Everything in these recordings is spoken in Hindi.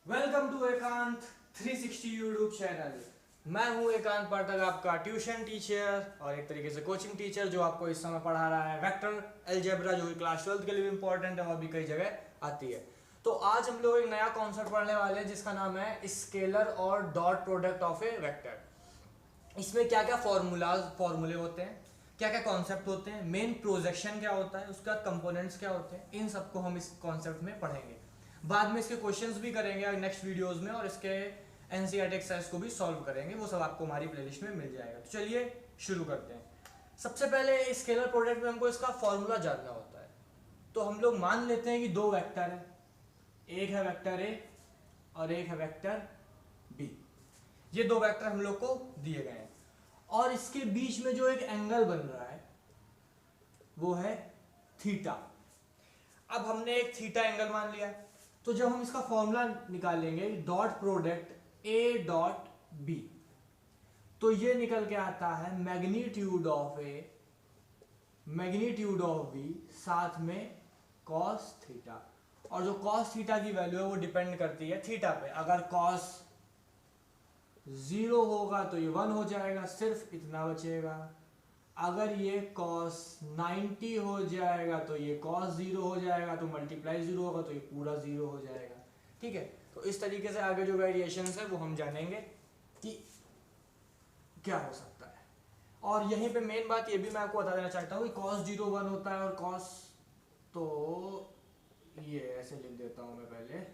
वेलकम टू एकांत 360 यूट्यूब चैनल। मैं हूं एकांत पाठक, आपका ट्यूशन टीचर और एक तरीके से कोचिंग टीचर जो आपको इस समय पढ़ा रहा है वेक्टर अलजेब्रा, जो कि क्लास 12 के लिए इंपॉर्टेंट है और भी कई जगह आती है। तो आज हम लोग एक नया कॉन्सेप्ट पढ़ने वाले हैं जिसका नाम है स्केलर और dot product of A vector. इसमें क्या क्या फॉर्मूले होते हैं, क्या क्या कॉन्सेप्ट होते हैं, मेन प्रोजेक्शन क्या होता है, उसका कंपोनेंट्स क्या होते हैं, इन सबको हम इस कॉन्सेप्ट में पढ़ेंगे। बाद में इसके क्वेश्चंस भी करेंगे नेक्स्ट वीडियोस में और इसके एनसीईआरटी एक्सरसाइज को भी सॉल्व करेंगे। वो सब आपको हमारी प्लेलिस्ट में मिल जाएगा। तो चलिए शुरू करते हैं। सबसे पहले स्केलर प्रोडक्ट में हमको इसका फॉर्मूला जानना होता है। तो हम लोग मान लेते हैं कि दो वेक्टर है, एक है वेक्टर ए और एक है वेक्टर बी। ये दो वेक्टर हम लोग को दिए गए हैं और इसके बीच में जो एक एंगल बन रहा है वो है थीटा। अब हमने एक थीटा एंगल मान लिया, तो जब हम इसका फॉर्मूला निकालेंगे dot product A dot B, तो ये निकल के आता है magnitude of A magnitude of B साथ में कॉस थीटा। और जो कॉस थीटा की वैल्यू है वो डिपेंड करती है थीटा पे। अगर कॉस 0 होगा तो ये 1 हो जाएगा, सिर्फ इतना बचेगा। अगर ये cos 90 हो जाएगा तो ये cos 0 हो जाएगा, तो मल्टीप्लाई 0 होगा तो ये पूरा 0 हो जाएगा। ठीक है, तो इस तरीके से आगे जो वेरिएशंस है वो हम जानेंगे कि क्या हो सकता है। और यहीं पे मेन बात ये भी मैं आपको बता देना चाहता हूँ कि cos 0 1 होता है और cos, तो ये ऐसे लिख देता हूं मैं पहले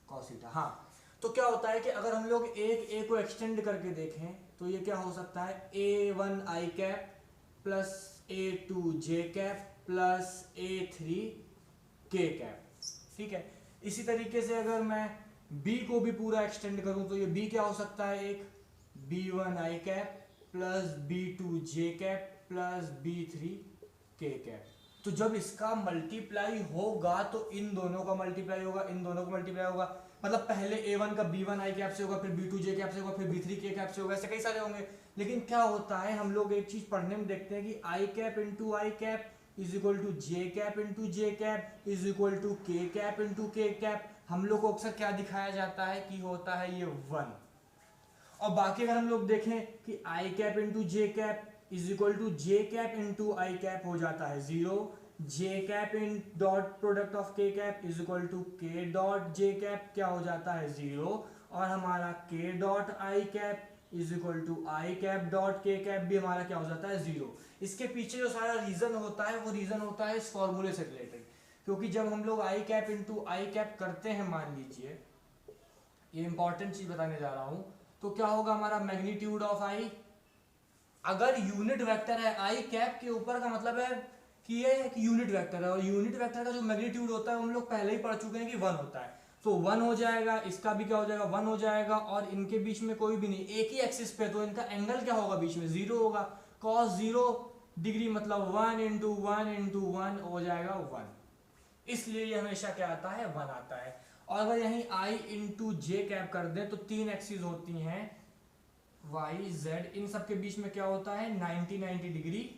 cos थीटा। हाँ, तो क्या होता है कि अगर हम लोग एक ए को एक्सटेंड करके देखें तो ये क्या हो सकता है, a1 i cap plus a2 j cap plus a3 k cap. ठीक है, इसी तरीके से अगर मैं b को भी पूरा एक्सटेंड करूं तो ये b क्या हो सकता है, एक b1 i cap plus b2 j cap plus b3 k cap. तो जब इसका मल्टीप्लाई होगा तो इन दोनों का मल्टीप्लाई होगा, इन दोनों का मल्टीप्लाई होगा। मतलब पहले a1 का b1 i कैप से होगा, फिर b2 j कैप से होगा, फिर b3 k कैप से होगा, ऐसे कई सारे होंगे। लेकिन क्या होता है, हम लोग एक चीज पढ़ने में देखते हैं कि i cap into I cap is equal to j cap into J cap is equal to k cap into k cap. हम लोग को अक्सर क्या दिखाया जाता है कि होता है ये 1। और बाकी अगर हम लोग देखें कि I cap into J cap is equal to J cap into I cap हो जाता है 0, J cap in dot product of K cap is equal to K dot J cap क्या हो जाता है 0, और हमारा K dot I cap is equal to I cap dot K cap भी हमारा क्या हो जाता है 0। इसके पीछे जो सारा रीजन होता है वो रीजन होता है इस फॉर्मूले से रिलेटेड। क्योंकि जब हम लोग आई कैप इंटू आई कैप करते हैं, मान लीजिए ये इंपॉर्टेंट चीज बताने जा रहा हूं, तो क्या होगा हमारा मैग्नीट्यूड ऑफ आई, अगर यूनिट वेक्टर है आई कैप के ऊपर का मतलब है कि ये एक यूनिट वेक्टर है, और यूनिट वेक्टर का जो मैग्नीट्यूड होता है हम लोग पहले ही पढ़ चुके हैं कि 1 होता है। तो 1 हो जाएगा, इसका भी क्या हो जाएगा 1 हो जाएगा, और इनके बीच में कोई भी नहीं, एक ही एक्सिस पे, तो इनका एंगल क्या होगा बीच में 0 होगा। cos 0 डिग्री मतलब 1 इंटू 1 इंटू 1 हो जाएगा 1, इसलिए ये हमेशा क्या आता है 1 आता है। और अगर यहीं i इंटू जे कैप कर दें तो 3 एक्सिस होती हैं y z, इन सब के बीच में क्या होता है 90 डिग्री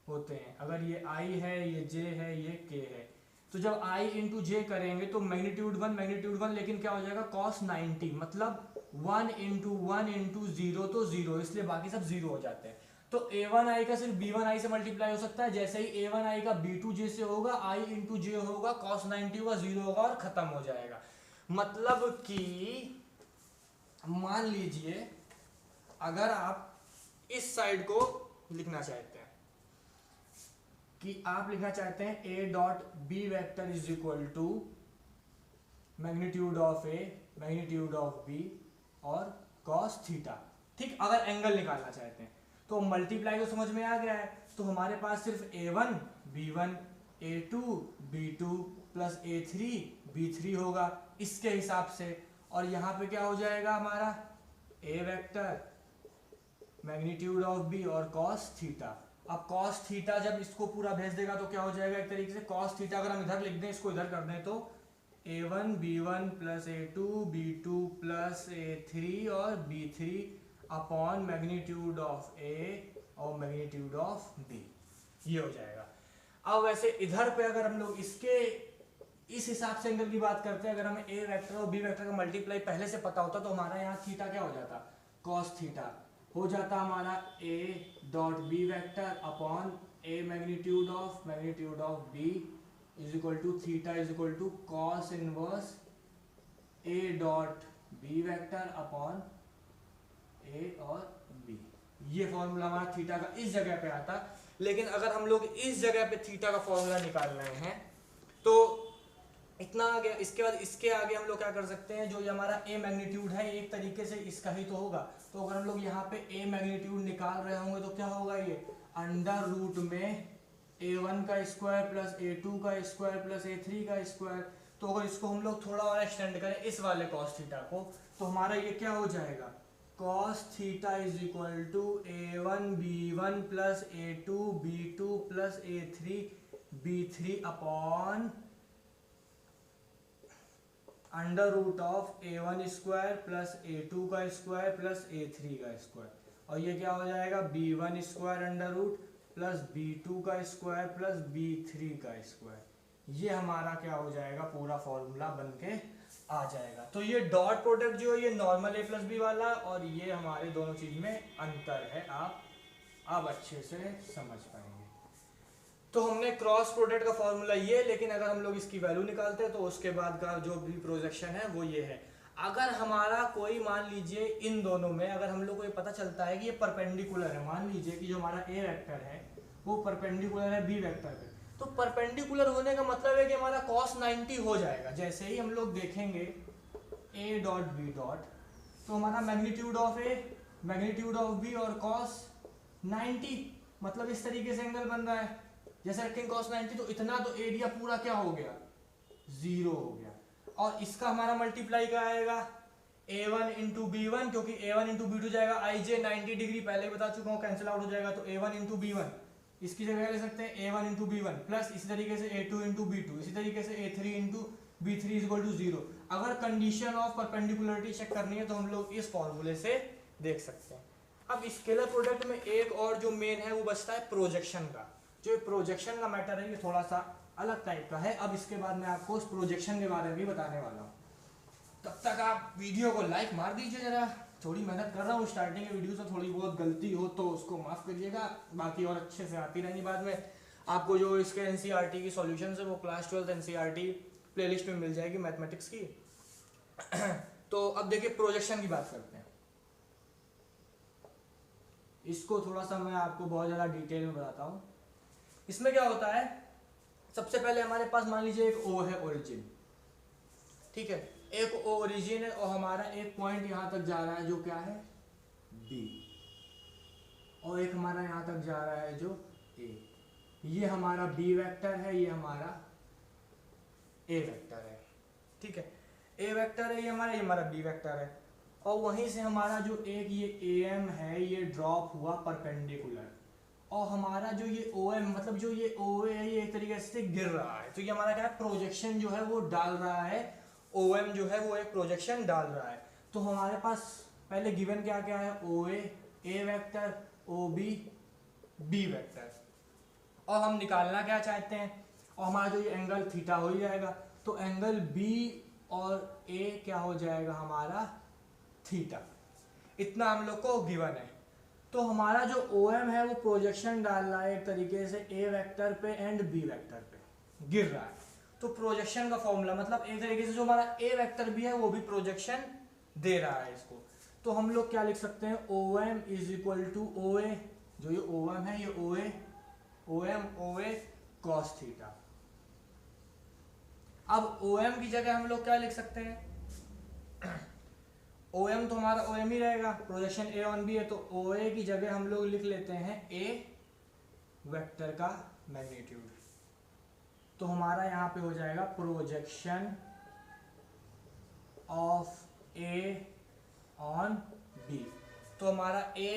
होते हैं। अगर ये i है, ये j है, ये k है, तो जब i इंटू जे करेंगे तो मैग्नीट्यूड 1 लेकिन क्या हो जाएगा cos 90, मतलब 1 इंटू 1 इंटू 0 तो 0, इसलिए बाकी सब 0 हो जाते हैं। तो a1i का सिर्फ b1i से मल्टीप्लाई हो सकता है, जैसे ही a1i का b2j से होगा i इंटू जे होगा, cos 90 होगा, 0 होगा और खत्म हो जाएगा। मतलब कि मान लीजिए अगर आप इस साइड को लिखना चाहते हैं कि आप लिखना चाहते हैं a dot B vector is equal to magnitude of A magnitude of B और cos थीटा। ठीक, अगर एंगल निकालना चाहते हैं तो मल्टीप्लाई तो समझ में आ गया है, तो हमारे पास सिर्फ a1 b1 a2 b2 plus a3 b3 होगा इसके हिसाब से। और यहां पे क्या हो जाएगा हमारा a vector magnitude of b और cos थीटा। अब cos थीटा जब इसको पूरा भेज देगा तो क्या हो जाएगा, एक तरीके से cos थीटा अगर हम इधर लिख दें, इसको इधर कर दें, तो a1 b1 plus a2 b2 plus a3 और b3 upon magnitude of a और मैग्नीट्यूड ऑफ b, ये हो जाएगा। अब वैसे इधर पे अगर हम लोग इसके इस हिसाब से एंगल की बात करते हैं, अगर हमें ए वेक्टर और बी वेक्टर का मल्टीप्लाई पहले से पता होता तो हमारा यहाँ थीटा क्या हो जाता, कॉस थीटा हो जाता हमारा A dot B vector upon A magnitude of B is equal to theta is equal to cos inverse A dot B vector upon A और बी। ये फॉर्मूला हमारा थीटा का इस जगह पे आता। लेकिन अगर हम लोग इस जगह पे थीटा का फॉर्मूला निकाल रहे हैं तो इतना आ गया। इसके बाद इसके आगे हम लोग क्या कर सकते हैं, जो ये हमारा ए मैग्नीट्यूड है एक तरीके से इसका ही तो होगा। तो अगर हम लोग यहाँ पे ए मैग्नीट्यूड निकाल रहे होंगे तो क्या होगा, ये अंडर रूट में a1 का स्क्वायर प्लस a2 का स्क्वायर प्लस a3 का स्क्वायर। तो अगर इसको हम लोग थोड़ा और एक्सटेंड करें इस वाले कॉस थीटा को, तो हमारा ये क्या हो जाएगा, cos theta is equal to a1 b1 plus a2 b2 plus a3 b3 upon under root of a1 square plus a2 का स्क्वायर प्लस a3 का स्क्वायर। और ये क्या हो जाएगा, b1 square under root plus b2 का स्क्वायर प्लस b3 का स्क्वायर। ये हमारा क्या हो जाएगा, पूरा फॉर्मूला बन के आ जाएगा। तो ये डॉट प्रोडक्ट जो है ये नॉर्मल a प्लस बी वाला, और ये हमारे दोनों चीज में अंतर है, आप अच्छे से समझ पाएंगे। तो हमने क्रॉस प्रोडक्ट का फॉर्मूला ये, लेकिन अगर हम लोग इसकी वैल्यू निकालते हैं तो उसके बाद का जो भी प्रोजेक्शन है वो ये है। अगर हमारा कोई मान लीजिए इन दोनों में अगर हम लोग को ये पता चलता है कि ये परपेंडिकुलर है, मान लीजिए कि जो हमारा ए वेक्टर है वो परपेंडिकुलर है बी वेक्टर पे, तो परपेंडिकुलर होने का मतलब है कि हमारा cos 90 हो जाएगा। जैसे ही हम लोग देखेंगे a डॉट बी डॉट, तो हमारा magnitude of A magnitude of B और cos 90, मतलब इस तरीके से एंगल बन रहा है। जैसे रखेंगे cos 90 तो इतना तो एरिया पूरा क्या हो गया, 0 हो गया। और इसका हमारा मल्टीप्लाई क्या आएगा, a1 इंटू b1, क्योंकि a1 इंटू b2 जाएगा ij 90 डिग्री, पहले ही बता चुका हूँ कैंसिल आउट हो जाएगा। तो a1 इंटू b1 इसकी जगह ले सकते हैं a1 इंटू b1 प्लस इसी तरीके से a2 इंटू b2, इसी तरीके से a3 into b3 is equal to 0। अगर कंडीशन ऑफ परपेंडिकुलरिटी चेक करनी है तो हम लोग इस फॉर्मूले से देख सकते हैं। अब स्केलर प्रोडक्ट में एक और जो मेन है वो बचता है प्रोजेक्शन का। जो प्रोजेक्शन का मैटर है ये थोड़ा सा अलग टाइप का है। अब इसके बाद मैं आपको उस प्रोजेक्शन के बारे में भी बताने वाला हूँ। तब तक आप वीडियो को लाइक मार दीजिए, जरा थोड़ी मेहनत कर रहा हूँ स्टार्टिंग के वीडियो से, थोड़ी बहुत गलती हो तो उसको माफ़ करिएगा, बाकी और अच्छे से आती रहेंगी बाद में। आपको जो इसके एनसीईआरटी की सॉल्यूशंस है वो क्लास 12 एनसीईआरटी प्लेलिस्ट में मिल जाएगी मैथमेटिक्स की। तो अब देखिए प्रोजेक्शन की बात करते हैं। इसको थोड़ा सा मैं आपको बहुत ज़्यादा डिटेल में बताता हूँ। इसमें क्या होता है, सबसे पहले हमारे पास मान लीजिए एक O है ओरिजिन, ठीक है, एक O ओरिजिन है और हमारा एक पॉइंट यहाँ तक जा रहा है जो क्या है B, और एक हमारा यहाँ तक जा रहा है जो A। ये हमारा B वेक्टर है, ये हमारा A वेक्टर है, ठीक है, A वेक्टर है ये हमारा B वेक्टर है। और वहीं से हमारा जो एक ये AM है ये ड्रॉप हुआ परपेंडिकुलर, और हमारा जो ये OM मतलब जो ये OA है ये एक तरीके से गिर रहा है। तो ये हमारा क्या है, प्रोजेक्शन जो है वो डाल रहा है, OM जो है वो एक प्रोजेक्शन डाल रहा है। तो हमारे पास पहले गिवन क्या क्या है, OA A vector, OB B vector, और हम निकालना क्या चाहते हैं, और हमारा जो ये एंगल थीटा हो जाएगा। तो एंगल B और A क्या हो जाएगा हमारा थीटा, इतना हम लोग को गिवन है। तो हमारा जो OM है वो प्रोजेक्शन डाल रहा है एक तरीके से A वेक्टर पे एंड B वेक्टर पे गिर रहा है। तो प्रोजेक्शन का फॉर्मूला मतलब एक तरीके से जो हमारा A वेक्टर भी है वो भी प्रोजेक्शन दे रहा है इसको। तो हम लोग क्या लिख सकते हैं, OM is equal to OA, जो ये OM है ये OM OA cos थीटा। अब OM की जगह हम लोग क्या लिख सकते हैं, OM तो हमारा OM ही रहेगा, प्रोजेक्शन A ऑन B है, तो OA की जगह हम लोग लिख लेते हैं A वेक्टर का मैग्नीट्यूड। तो हमारा यहाँ पे हो जाएगा projection of A on B। तो हमारा A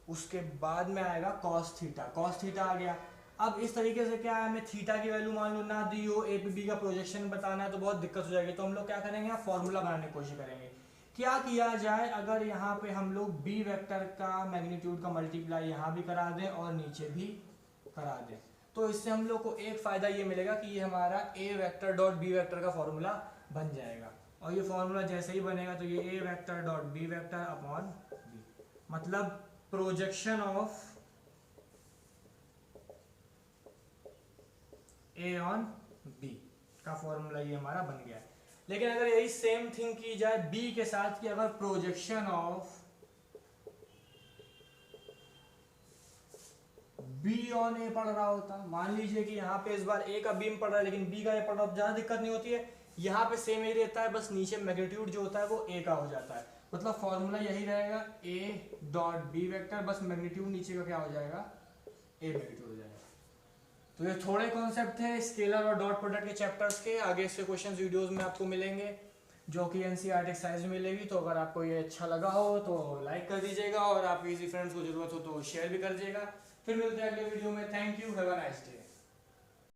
उसके बाद में आएगा cos थीटा आ गया। अब इस तरीके से क्या है, हमें थीटा की वैल्यू मान लो ना दी हो, A पे B का प्रोजेक्शन बताना है तो बहुत दिक्कत हो जाएगी। तो हम लोग क्या करेंगे, फॉर्मूला बनाने की कोशिश करेंगे। क्या किया जाए, अगर यहाँ पे हम लोग B वेक्टर का मैग्नीट्यूड का मल्टीप्लाई यहाँ भी करा दें और नीचे भी करा दें, तो इससे हम लोग को एक फायदा ये मिलेगा कि ये हमारा ए वेक्टर डॉट बी वेक्टर का फॉर्मूला बन जाएगा। और ये फॉर्मूला जैसे ही बनेगा तो ये A vector dot B vector upon B, मतलब projection of A on B का फॉर्मूला ये हमारा बन गया है। लेकिन अगर यही सेम थिंग की जाए बी के साथ कि अगर प्रोजेक्शन ऑफ बी ऑन ए पढ़ रहा होता, मान लीजिए कि यहाँ पे इस बार ए का बीम पड़ रहा है लेकिन बी का ए पढ़ रहा होता, ज्यादा दिक्कत नहीं होती है, यहाँ पे सेम ही रहता है, बस नीचे मैग्नीट्यूड जो होता है वो ए का हो जाता है। मतलब फॉर्मूला यही रहेगा ए डॉट बी वेक्टर, बस मैग्नीट्यूड नीचे का क्या हो जाएगा, ए मैग्नीट्यूड हो जाएगा। तो ये थोड़े कॉन्सेप्ट थे स्केलर और डॉट प्रोडक्ट के चैप्टर्स के। आगे इसके क्वेश्चन वीडियोस में आपको मिलेंगे जो कि एनसीईआरटी एक्सरसाइज में मिलेगी। तो अगर आपको ये अच्छा लगा हो तो लाइक कर दीजिएगा और आप इजी फ्रेंड्स को जरूरत हो तो शेयर भी कर दीजिएगा। फिर मिलते हैं अगले वीडियो में। Thank you, have a nice day.